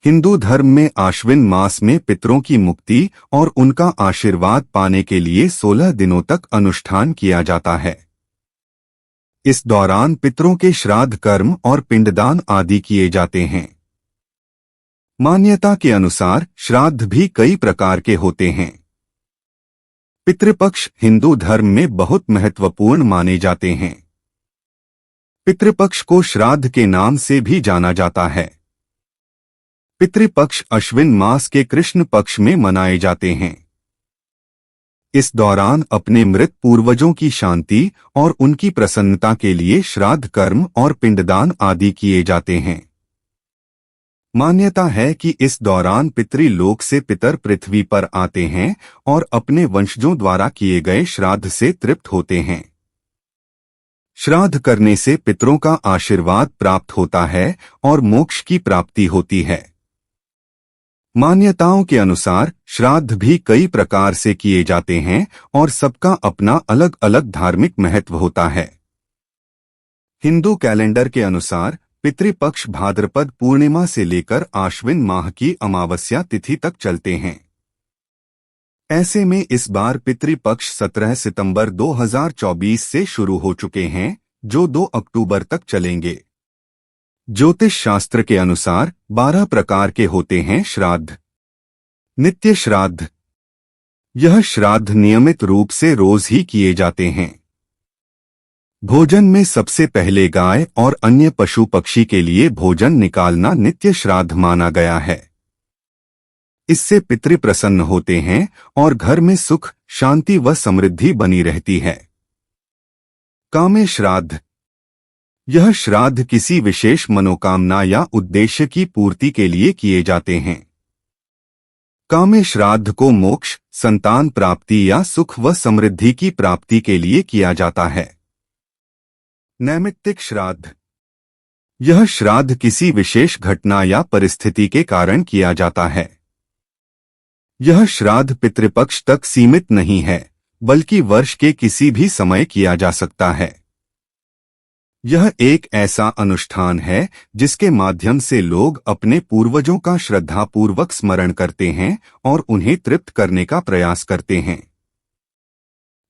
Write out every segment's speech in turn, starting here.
हिंदू धर्म में आश्विन मास में पितरों की मुक्ति और उनका आशीर्वाद पाने के लिए 16 दिनों तक अनुष्ठान किया जाता है। इस दौरान पितरों के श्राद्ध कर्म और पिंडदान आदि किए जाते हैं। मान्यता के अनुसार श्राद्ध भी कई प्रकार के होते हैं। पितृपक्ष हिंदू धर्म में बहुत महत्वपूर्ण माने जाते हैं। पितृपक्ष को श्राद्ध के नाम से भी जाना जाता है। पितृपक्ष अश्विन मास के कृष्ण पक्ष में मनाए जाते हैं। इस दौरान अपने मृत पूर्वजों की शांति और उनकी प्रसन्नता के लिए श्राद्ध कर्म और पिंडदान आदि किए जाते हैं। मान्यता है कि इस दौरान पितृलोक से पितर पृथ्वी पर आते हैं और अपने वंशजों द्वारा किए गए श्राद्ध से तृप्त होते हैं। श्राद्ध करने से पितरों का आशीर्वाद प्राप्त होता है और मोक्ष की प्राप्ति होती है। मान्यताओं के अनुसार श्राद्ध भी कई प्रकार से किए जाते हैं और सबका अपना अलग अलग धार्मिक महत्व होता है। हिंदू कैलेंडर के अनुसार पितृपक्ष भाद्रपद पूर्णिमा से लेकर आश्विन माह की अमावस्या तिथि तक चलते हैं। ऐसे में इस बार पितृपक्ष 17 सितंबर 2024 से शुरू हो चुके हैं, जो 2 अक्टूबर तक चलेंगे। ज्योतिष शास्त्र के अनुसार 12 प्रकार के होते हैं श्राद्ध। नित्य श्राद्ध। यह श्राद्ध नियमित रूप से रोज ही किए जाते हैं। भोजन में सबसे पहले गाय और अन्य पशु पक्षी के लिए भोजन निकालना नित्य श्राद्ध माना गया है। इससे पितृ प्रसन्न होते हैं और घर में सुख, शांति व समृद्धि बनी रहती है। काम्य श्राद्ध। यह श्राद्ध किसी विशेष मनोकामना या उद्देश्य की पूर्ति के लिए किए जाते हैं। काम्य श्राद्ध को मोक्ष, संतान प्राप्ति या सुख व समृद्धि की प्राप्ति के लिए किया जाता है। नैमित्तिक श्राद्ध। यह श्राद्ध किसी विशेष घटना या परिस्थिति के कारण किया जाता है। यह श्राद्ध पितृपक्ष तक सीमित नहीं है, बल्कि वर्ष के किसी भी समय किया जा सकता है। यह एक ऐसा अनुष्ठान है जिसके माध्यम से लोग अपने पूर्वजों का श्रद्धापूर्वक स्मरण करते हैं और उन्हें तृप्त करने का प्रयास करते हैं।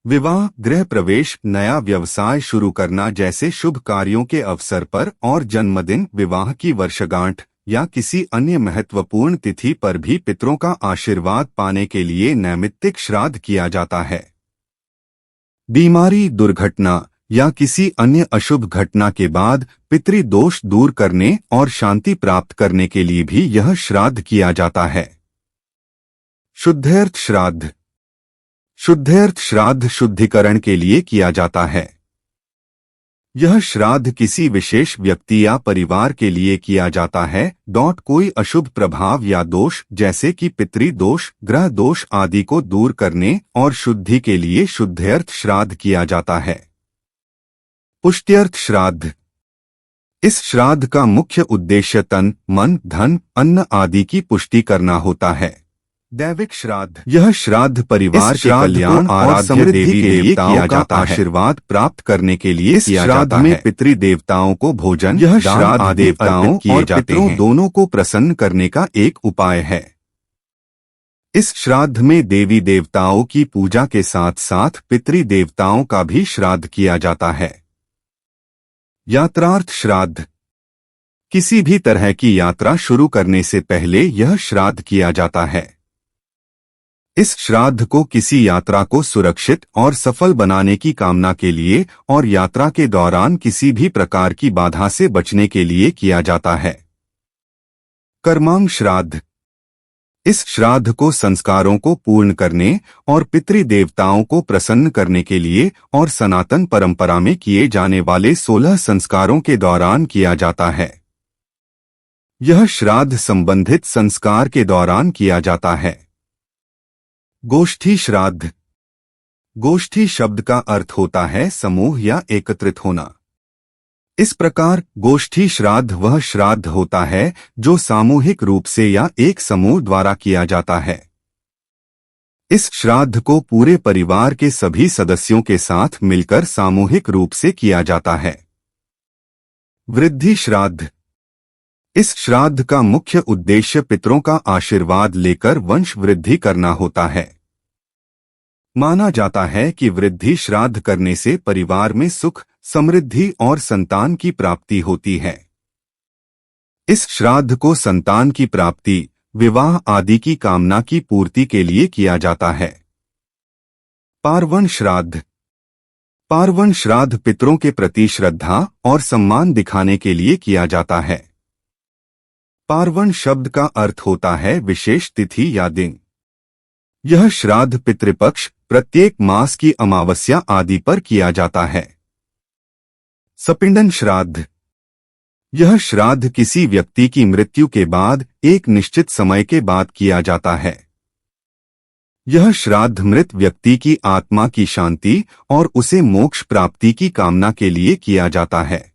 विवाह, गृह प्रवेश, नया व्यवसाय शुरू करना जैसे शुभ कार्यों के अवसर पर और जन्मदिन, विवाह की वर्षगांठ या किसी अन्य महत्वपूर्ण तिथि पर भी पितरों का आशीर्वाद पाने के लिए नैमित्तिक श्राद्ध किया जाता है। बीमारी, दुर्घटना या किसी अन्य अशुभ घटना के बाद पितृदोष दूर करने और शांति प्राप्त करने के लिए भी यह श्राद्ध किया जाता है। शुद्ध्यर्थ श्राद्ध। शुद्ध्यर्थ श्राद्ध शुद्धिकरण के लिए किया जाता है। यह श्राद्ध किसी विशेष व्यक्ति या परिवार के लिए किया जाता है। कोई अशुभ प्रभाव या दोष जैसे कि पितृदोष, ग्रह दोष आदि को दूर करने और शुद्धि के लिए शुद्ध्यर्थ श्राद्ध किया जाता है। पुष्ट्यर्थ श्राद्ध। इस श्राद्ध का मुख्य उद्देश्य तन, मन, धन, अन्न आदि की पुष्टि करना होता है। दैविक श्राद्ध। यह श्राद्ध परिवार के कल्याण और समृद्धि के लिए किया जाता है। आशीर्वाद प्राप्त करने के लिए इस श्राद्ध में पितृ देवताओं को भोजन, यह श्राद्ध देवताओं और पितरों दोनों को प्रसन्न करने का एक उपाय है। इस श्राद्ध में देवी देवताओं की पूजा के साथ साथ पितृ देवताओं का भी श्राद्ध किया जाता है। यात्रार्थ श्राद्ध। किसी भी तरह की यात्रा शुरू करने से पहले यह श्राद्ध किया जाता है। इस श्राद्ध को किसी यात्रा को सुरक्षित और सफल बनाने की कामना के लिए और यात्रा के दौरान किसी भी प्रकार की बाधा से बचने के लिए किया जाता है। कर्मांग श्राद्ध। इस श्राद्ध को संस्कारों को पूर्ण करने और पितृ देवताओं को प्रसन्न करने के लिए और सनातन परंपरा में किए जाने वाले 16 संस्कारों के दौरान किया जाता है। यह श्राद्ध संबंधित संस्कार के दौरान किया जाता है। गोष्ठी श्राद्ध। गोष्ठी शब्द का अर्थ होता है समूह या एकत्रित होना। इस प्रकार गोष्ठी श्राद्ध वह श्राद्ध होता है जो सामूहिक रूप से या एक समूह द्वारा किया जाता है। इस श्राद्ध को पूरे परिवार के सभी सदस्यों के साथ मिलकर सामूहिक रूप से किया जाता है। वृद्धि श्राद्ध। इस श्राद्ध का मुख्य उद्देश्य पितरों का आशीर्वाद लेकर वंश वृद्धि करना होता है। माना जाता है कि वृद्धि श्राद्ध करने से परिवार में सुख, समृद्धि और संतान की प्राप्ति होती है। इस श्राद्ध को संतान की प्राप्ति, विवाह आदि की कामना की पूर्ति के लिए किया जाता है। पार्वण श्राद्ध। पार्वण श्राद्ध पितरों के प्रति श्रद्धा और सम्मान दिखाने के लिए किया जाता है। पार्वण शब्द का अर्थ होता है विशेष तिथि या दिन। यह श्राद्ध पितृपक्ष, प्रत्येक मास की अमावस्या आदि पर किया जाता है। सपिंडन श्राद्ध। यह श्राद्ध किसी व्यक्ति की मृत्यु के बाद एक निश्चित समय के बाद किया जाता है। यह श्राद्ध मृत व्यक्ति की आत्मा की शांति और उसे मोक्ष प्राप्ति की कामना के लिए किया जाता है।